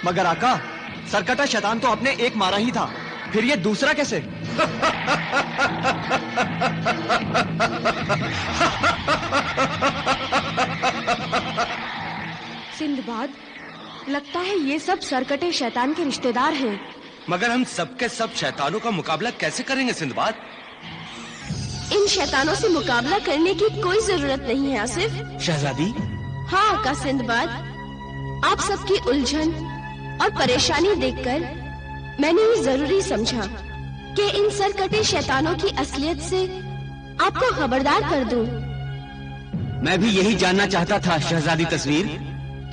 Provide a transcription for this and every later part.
मगर आका, सरकटा शैतान तो आपने एक मारा ही था, फिर ये दूसरा कैसे? सिंदबाद, लगता है ये सब सरकटे शैतान के रिश्तेदार हैं। मगर हम सबके सब शैतानों का मुकाबला कैसे करेंगे सिंदबाद? इन शैतानों से मुकाबला करने की कोई जरूरत नहीं है आसिफ। शहजादी? हाँ आका सिंदबाद, आप सबकी उलझन और परेशानी देखकर मैंने ये जरूरी समझा कि इन सरकटे शैतानों की असलियत से आपको खबरदार कर दूं। मैं भी यही जानना चाहता था शहजादी तस्वीर।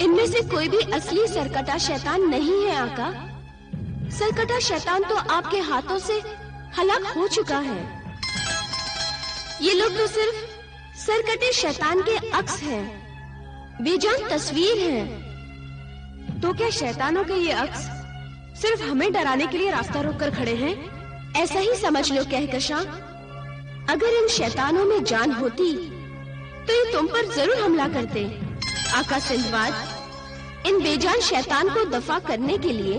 इनमें से कोई भी असली सरकटा शैतान नहीं है आका। सरकटा शैतान तो आपके हाथों से हलाक हो चुका है। ये लोग तो सिर्फ सरकटे शैतान के अक्स हैं, बेजान तस्वीर हैं। तो क्या शैतानों के ये अक्स सिर्फ हमें डराने के लिए रास्ता रोककर खड़े हैं? ऐसा ही समझ लो कहकशां। अगर इन शैतानों में जान होती तो ये तुम पर जरूर हमला करते। आका सिंदबाद, इन बेजान शैतान को दफा करने के लिए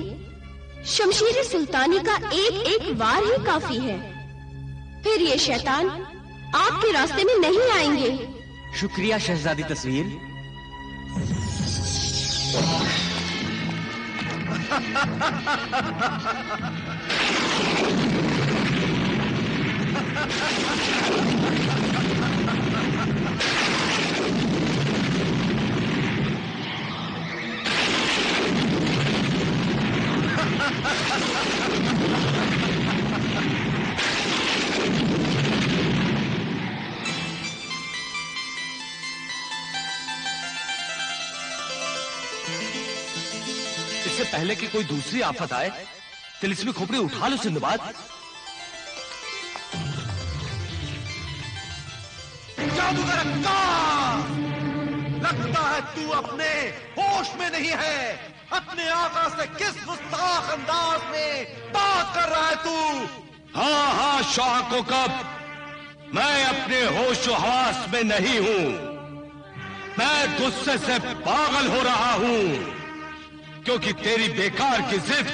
शमशीर सुल्तानी का एक एक वार ही काफी है। फिर ये शैतान आपके रास्ते में नहीं आएंगे। शुक्रिया शहजादी तस्वीर। इससे पहले कि कोई दूसरी आफत आए, तिलिस्मी खोपड़ी उठा लो सिंदबाद। जादूगर लगता है तू अपने होश में नहीं है। अपने आका से किस गुस्ताख अंदाज में बात कर रहा है तू? हाँ हाँ शाह कोकब, मैं अपने होश और हवास में नहीं हूं। मैं गुस्से से पागल हो रहा हूं क्योंकि तेरी बेकार की जिद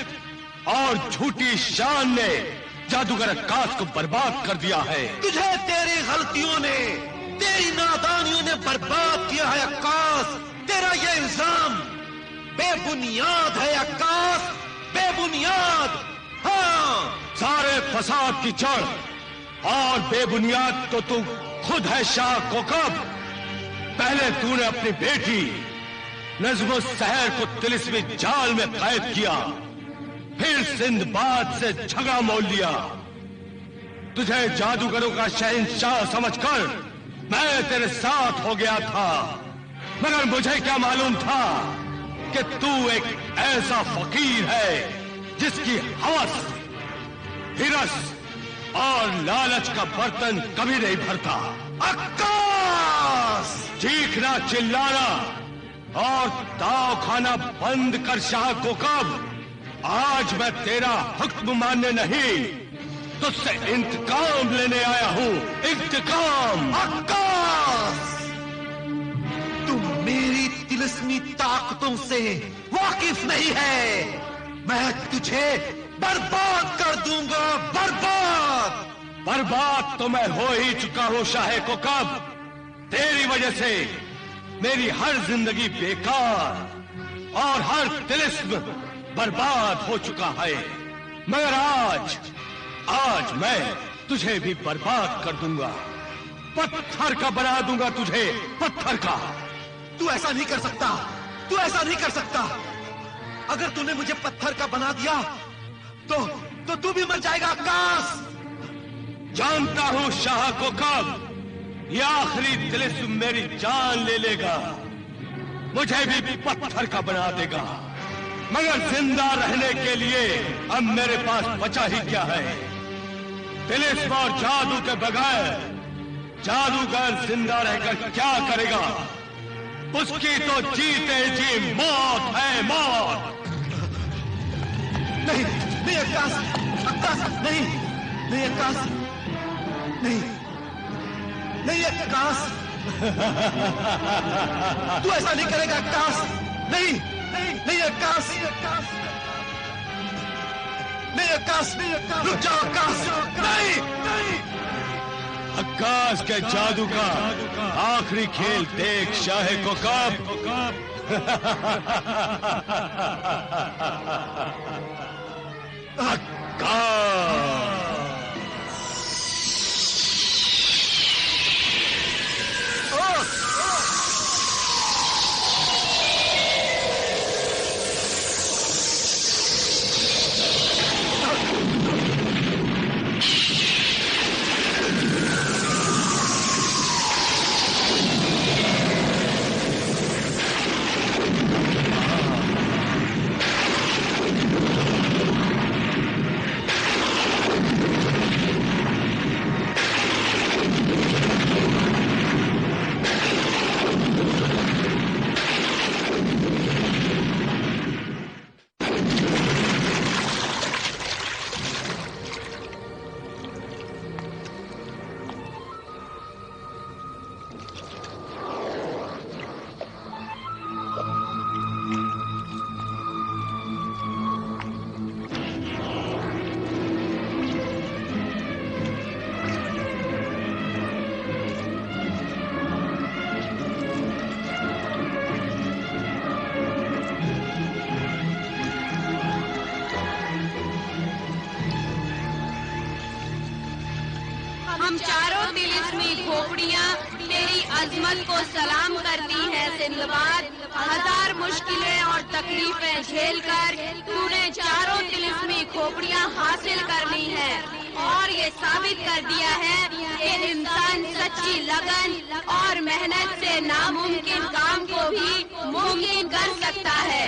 और झूठी शान ने जादूगर अक्कास को बर्बाद कर दिया है। तुझे तेरी गलतियों ने, तेरी नादानियों ने बर्बाद किया है अक्कास। तेरा ये इल्जाम बेबुनियाद है अक्कास, बेबुनियाद। हाँ, सारे फसाद की जड़ और बेबुनियाद तो तू खुद है शाह कोकब। पहले तूने अपनी बेटी नज़्म सहर को तिलिस्मी जाल में कैद किया, फिर सिंदबाद से झगड़ा मोल लिया। तुझे जादूगरों का शहंशाह समझकर मैं तेरे साथ हो गया था, मगर मुझे क्या मालूम था कि तू एक ऐसा फकीर है जिसकी हवस, हिरस और लालच का बर्तन कभी नहीं भरता। अक्कास! चीखना, चिल्लाना और दाव खाना बंद कर शाह कोकब। आज मैं तेरा हुक्म मानने नहीं, तुझसे इंतकाम लेने आया हूं। इंतकाम! अक्कास! तुम मेरी तिलिस्मी ताकतों से वाकिफ नहीं है। मैं तुझे बर्बाद कर दूंगा, बर्बाद। बर्बाद तो मैं हो ही चुका हूं शाह कोकब। तेरी वजह से मेरी हर जिंदगी बेकार और हर तिलिस्म बर्बाद हो चुका है, मगर आज मैं तुझे भी बर्बाद कर दूंगा। पत्थर का बना दूंगा तुझे, पत्थर का। तू ऐसा नहीं कर सकता, तू ऐसा नहीं कर सकता। अगर तूने मुझे पत्थर का बना दिया तो तू भी मर जाएगा अक्कास। जानता हूं शाह कोकब, ये आखिरी तिलिस्म मेरी जान ले लेगा, मुझे भी पत्थर का बना देगा, मगर जिंदा रहने के लिए अब मेरे पास बचा ही क्या है। तिलिस्म और जादू के बगैर जादूगर जिंदा रहकर क्या करेगा? उसकी तो जीते जी मौत है, मौत। नहीं नहीं अक्कास, अक्कास नहीं, नहीं अक्कास, नहीं नहीं अक्कास। तू ऐसा नहीं करेगा अक्कास, नहीं नहीं अक्कास, नहीं अक्कास, रुक जाओ अक्कास, नहीं नहीं। अक्कास के जादू का आखिरी खेल देख शाहे कोकब। अक्कास हम चारों तिलिस्मी खोपड़ियाँ तेरी अजमत को सलाम करती हैं सिंदबाद। हजार मुश्किलें और तकलीफें झेलकर तूने चारों तिलिस्मी खोपड़ियाँ हासिल कर ली हैं और ये साबित कर दिया है कि इंसान सच्ची लगन और मेहनत से नामुमकिन काम को भी मुमकिन कर सकता है।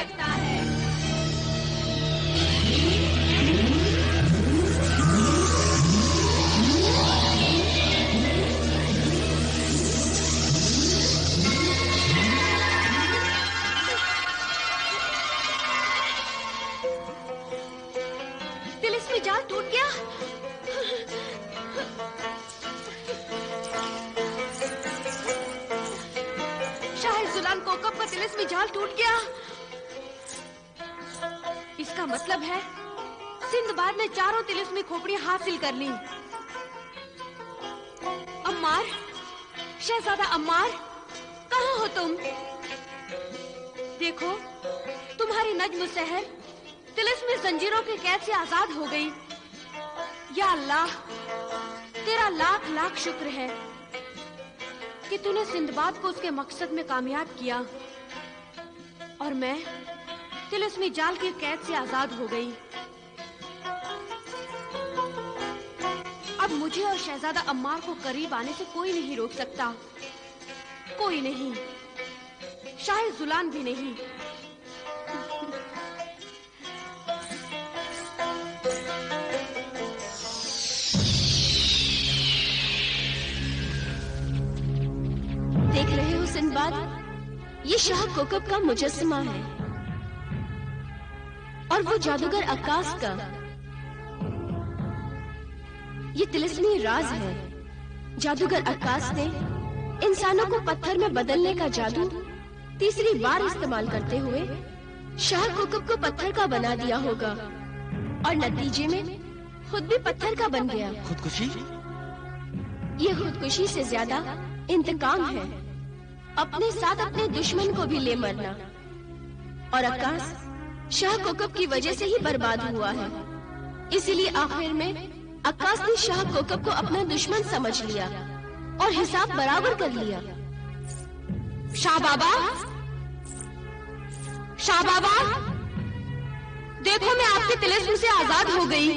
तिलिस्मी जाल टूट गया। शाह जुलान कोकब का तिलिस्मी जाल टूट गया। इसका मतलब है सिंदबाद ने चारों तिलिस्मी खोपड़ियां हासिल कर ली। अम्मार, शहजादा अम्मार, कहाँ हो तुम? देखो, तुम्हारी नज्म सहर तिलिस्मी जंजीरों के कैद से आजाद हो गई। या अल्लाह, तेरा लाख लाख शुक्र है कि तूने सिंदबाद को उसके मकसद में कामयाब किया और मैं तिलिस्मी जाल के कैद से आजाद हो गई। अब मुझे और शहजादा अम्मार को करीब आने से कोई नहीं रोक सकता, कोई नहीं, शाह जुलान भी नहीं। देख रहे हो सिंदबाद, ये शाह कोकब का मुजस्समा है और वो जादूगर अक्कास का। ये तिलिस्मी राज है। जादूगर अक्कास ने इंसानों को पत्थर में बदलने का जादू तीसरी बार इस्तेमाल करते हुए शाह कोकब को पत्थर का बना दिया होगा और नतीजे में खुद भी पत्थर का बन गया। खुदकुशी? ये खुदकुशी से ज्यादा इंतकाम है, अपने साथ अपने दुश्मन को भी ले मरना। और अक्कास शाह कोकब की वजह से ही बर्बाद हुआ है। इसीलिए आखिर में अक्कास ने शाह कोकब को अपना दुश्मन समझ लिया और हिसाब बराबर कर लिया। शाह बाबा, शाह बाबा, देखो मैं आपके तिलिस्म से आजाद हो गई।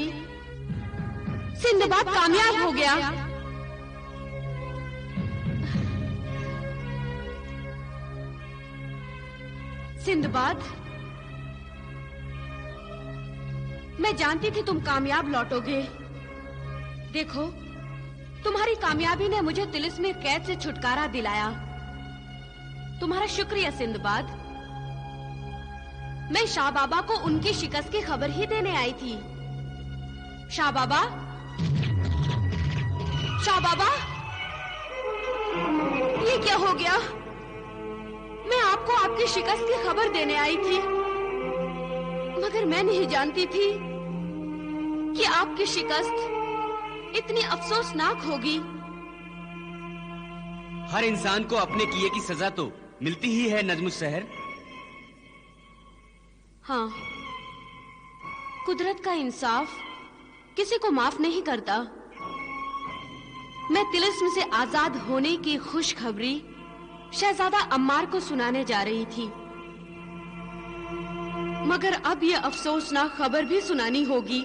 सिंदबाद कामयाब हो गया। सिंदबाद, मैं जानती थी तुम कामयाब लौटोगे। देखो, तुम्हारी कामयाबी ने मुझे तिलिस्मी कैद से छुटकारा दिलाया। तुम्हारा शुक्रिया सिंदबाद। मैं शाह बाबा को उनकी शिकस्त की खबर ही देने आई थी। शाह बाबा, शाह बाबा, ये क्या हो गया? मैं आपको आपकी शिकस्त की खबर देने आई थी, मगर मैं नहीं जानती थी कि आपकी शिकस्त इतनी अफसोसनाक होगी। हर इंसान को अपने किए की सजा तो मिलती ही है नजमुस्सहर। हाँ, कुदरत का इंसाफ किसी को माफ नहीं करता। मैं तिलिस्म से आजाद होने की खुशखबरी शहजादा अम्मार को सुनाने जा रही थी, मगर अब यह अफसोसनाक खबर भी सुनानी होगी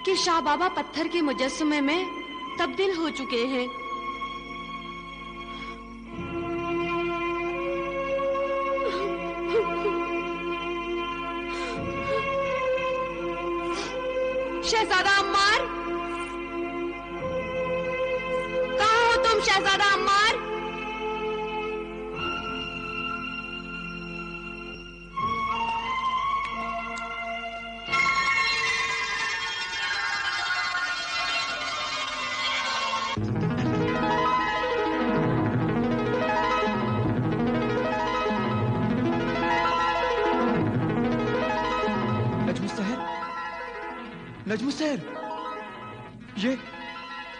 कि शाह बाबा पत्थर के मुजस्समे में तब्दील हो चुके हैं। शहजादा अम्मार, कहाँ हो तुम शहजादा अम्मार? नजमुस्सहर,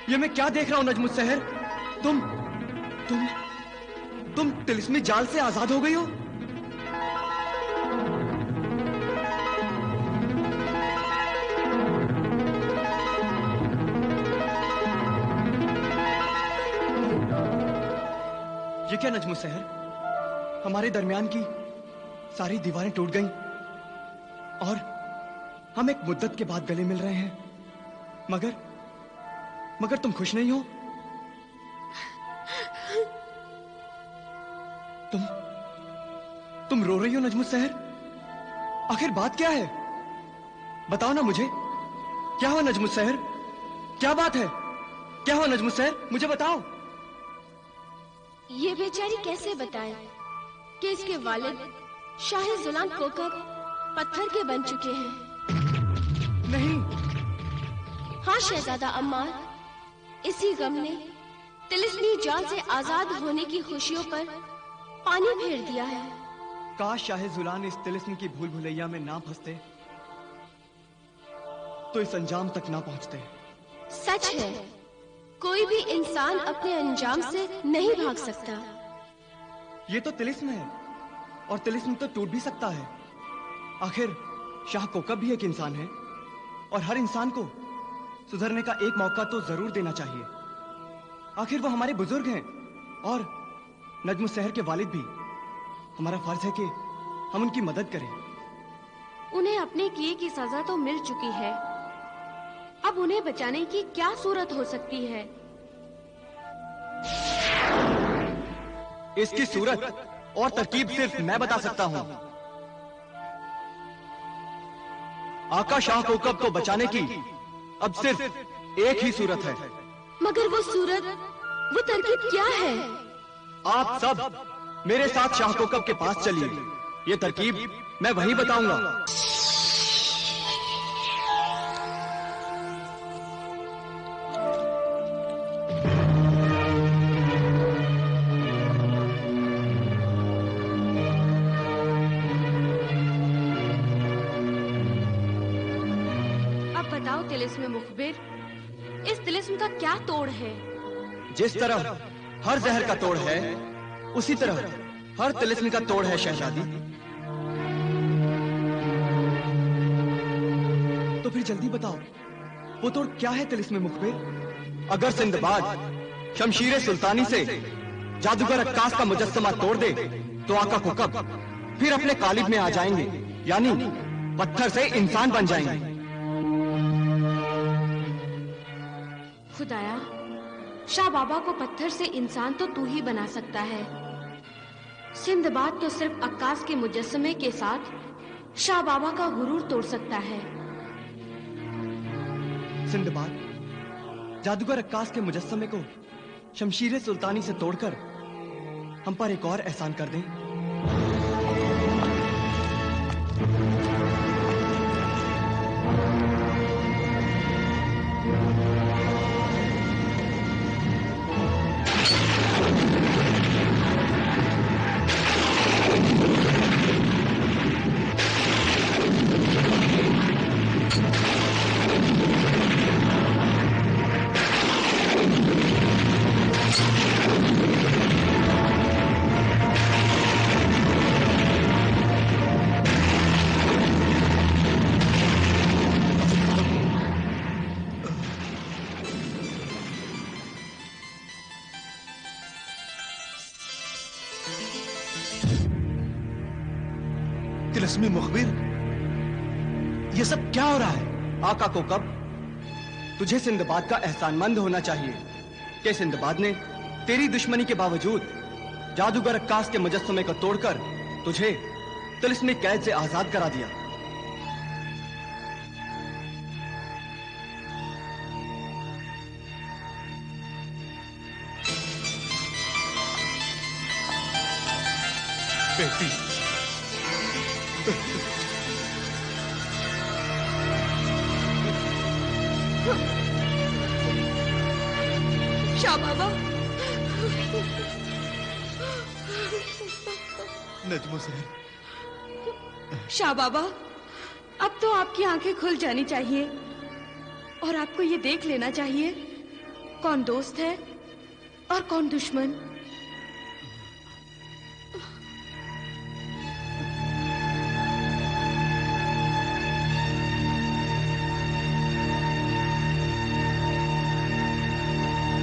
ये मैं क्या देख रहा हूं नजमुस्सहर? तुम तिलिस्मी जाल से आजाद हो गई हो? ये क्या नजमुस्सहर? हमारे दरमियान की सारी दीवारें टूट गईं और हम एक मुद्दत के बाद गले मिल रहे हैं, मगर तुम खुश नहीं हो? तुम रो रही हो नजमुस्सहर? आखिर बात क्या है? बताओ ना मुझे, क्या हुआ नजमुस्सहर? क्या बात है? क्या हुआ नजमुस्सहर? मुझे बताओ। ये बेचारी कैसे बताए कि इसके वालिद शाह जुलान कोकब पत्थर के बन चुके हैं? नहीं। हाँ शहजादा अम्मार, इसी गम ने तिलिस्मी जाल से आजाद होने की खुशियों पर पानी फेर दिया है। काश शाह जुलान इस तिलिस्म की भूल भुलैया में ना फंसते तो इस अंजाम तक ना पहुंचते। सच है, कोई भी इंसान अपने अंजाम से नहीं भाग सकता। ये तो तिलिस्म है और तिलिस्म तो टूट भी सकता है। आखिर शाह कोकब भी एक इंसान है और हर इंसान को सुधरने का एक मौका तो जरूर देना चाहिए। आखिर वो हमारे बुजुर्ग हैं और नजमुस्सहर के वालिद भी। हमारा फर्ज है कि हम उनकी मदद करें। उन्हें अपने किए की सजा तो मिल चुकी है, अब उन्हें बचाने की क्या सूरत हो सकती है? इसकी सूरत और तरकीब सिर्फ मैं बता सकता हूं। आका शाह कोकब को बचाने की अब सिर्फ एक ही सूरत है। मगर वो सूरत, वो तरकीब क्या है? आप सब मेरे साथ शाह कोकब के पास चलिए। ये तरकीब मैं वहीं बताऊंगा। तिलिस्म मुखबिर, इस तिलिस्म का क्या तोड़ है? जिस तरह हर जहर का तोड़ है, उसी तरह हर तिलिस्म का तोड़ है शहजादी। तो फिर जल्दी बताओ, वो तोड़ क्या है तिलिस्म मुखबिर? अगर सिंदबाद शमशीर सुल्तानी से जादूगर अक्कास का मुजस्समा तोड़ दे तो आका कोकब फिर अपने कालिब में आ जाएंगे, यानी पत्थर से इंसान बन जाएंगे। खुदाया, शाह बाबा को पत्थर से इंसान तो तू ही बना सकता है। सिंदबाद तो सिर्फ अक्कास के मुजस्समे के साथ शाह बाबा का गुरूर तोड़ सकता है। सिंदबाद जादूगर अक्कास के मुजस्समे को शमशीर सुल्तानी से तोड़कर हम पर एक और एहसान कर दें। तिलिस्मी मुखबिर, ये सब क्या हो रहा है? आका कोकब, तुझे सिंदबाद का एहसानमंद होना चाहिए कि सिंदबाद ने तेरी दुश्मनी के बावजूद जादूगर अक्कास के मुजस्समे को तोड़कर तुझे तिलिस्मी कैद से आजाद करा दिया। बेटी, शाह बाबा, नजमो सहर। शाह बाबा, अब तो आपकी आंखें खुल जानी चाहिए और आपको ये देख लेना चाहिए कौन दोस्त है और कौन दुश्मन।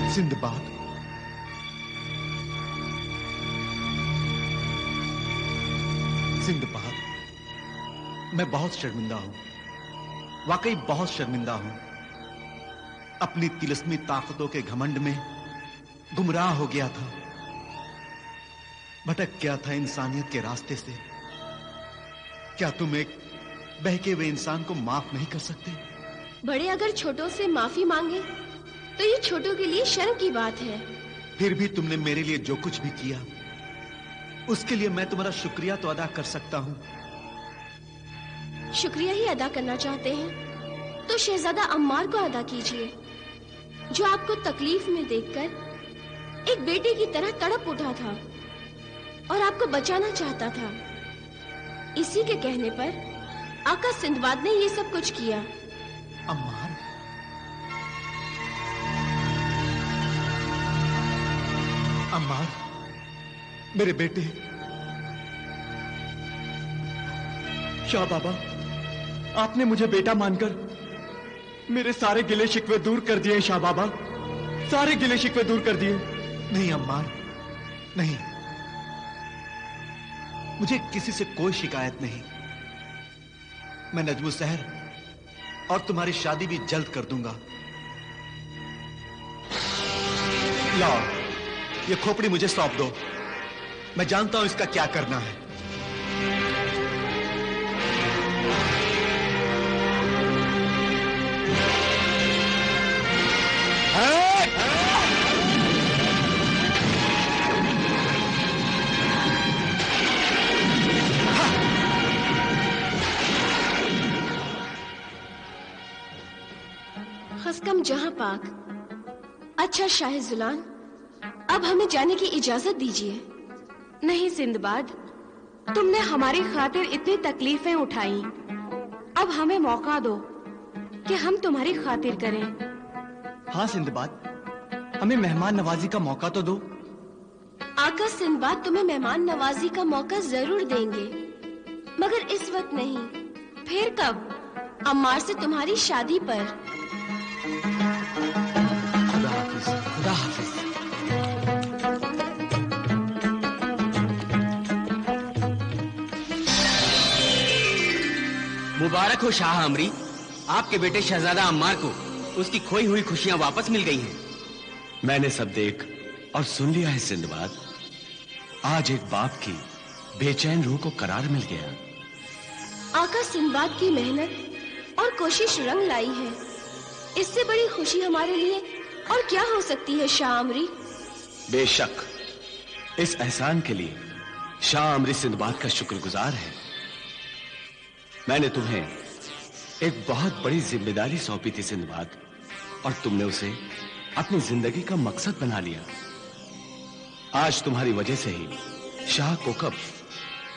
सिंदबाद, सिंदबाद, मैं बहुत शर्मिंदा हूं, वाकई बहुत शर्मिंदा हूं। अपनी तिलिस्मी ताकतों के घमंड में गुमराह हो गया था, भटक गया था इंसानियत के रास्ते से। क्या तुम एक बहके हुए इंसान को माफ नहीं कर सकते? बड़े अगर छोटों से माफी मांगे तो ये छोटों के लिए शर्म की बात है। फिर भी तुमने मेरे लिए जो कुछ भी किया, उसके लिए मैं तुम्हारा शुक्रिया तो अदा कर सकता हूं। शुक्रिया ही अदा करना चाहते हैं तो शहजादा अम्मार को अदा कीजिए, जो आपको तकलीफ में देखकर एक बेटे की तरह तड़प उठा था और आपको बचाना चाहता था। इसी के कहने पर आका सिंदबाद ने ये सब कुछ किया। अम्मार, अम्मार, मेरे बेटे। शाह बाबा, आपने मुझे बेटा मानकर मेरे सारे गिले शिकवे दूर कर दिए। शाह बाबा, सारे गिले शिकवे दूर कर दिए। नहीं अम्मार, नहीं, मुझे किसी से कोई शिकायत नहीं। मैं नजमो सहर और तुम्हारी शादी भी जल्द कर दूंगा। लाओ, ये खोपड़ी मुझे सौंप दो, मैं जानता हूं इसका क्या करना है। खस्कम जहां पाक। अच्छा शाह जुलान, अब हमें जाने की इजाजत दीजिए। नहीं सिंदबाद, तुमने हमारी खातिर इतनी तकलीफें उठाई, अब हमें मौका दो कि हम तुम्हारी खातिर करें। हाँ सिंदबाद, हमें मेहमान नवाजी का मौका तो दो। आका सिंदबाद तुम्हें मेहमान नवाजी का मौका जरूर देंगे, मगर इस वक्त नहीं। फिर कब? अम्मार से तुम्हारी शादी पर। खुदा हाफिज। खुदा हाफिज। मुबारक हो शाह अमरी, आपके बेटे शहजादा अम्मार को उसकी खोई हुई खुशियां वापस मिल गई हैं। मैंने सब देख और सुन लिया है सिंदबाद। आज एक बाप की बेचैन रूह को करार मिल गया। आका सिंदबाद की मेहनत और कोशिश रंग लाई है। इससे बड़ी खुशी हमारे लिए और क्या हो सकती है शाह अमरी? बेशक, इस एहसान के लिए शाह अमरी सिंदबाद का शुक्रगुजार है। मैंने तुम्हें एक बहुत बड़ी जिम्मेदारी सौंपी थी सिंदबाद, और तुमने उसे अपनी जिंदगी का मकसद बना लिया। आज तुम्हारी वजह से ही शाह कोकब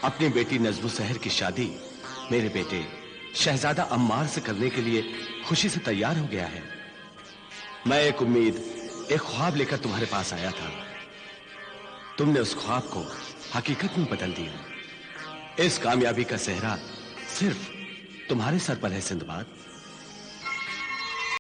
अपनी बेटी नजमो सहर की शादी मेरे बेटे शहजादा अम्मार से करने के लिए खुशी से तैयार हो गया है। मैं एक उम्मीद, एक ख्वाब लेकर तुम्हारे पास आया था। तुमने उस ख्वाब को हकीकत में बदल दिया। इस कामयाबी का सेहरा सिर्फ तुम्हारे सर पर है सिंदबाद।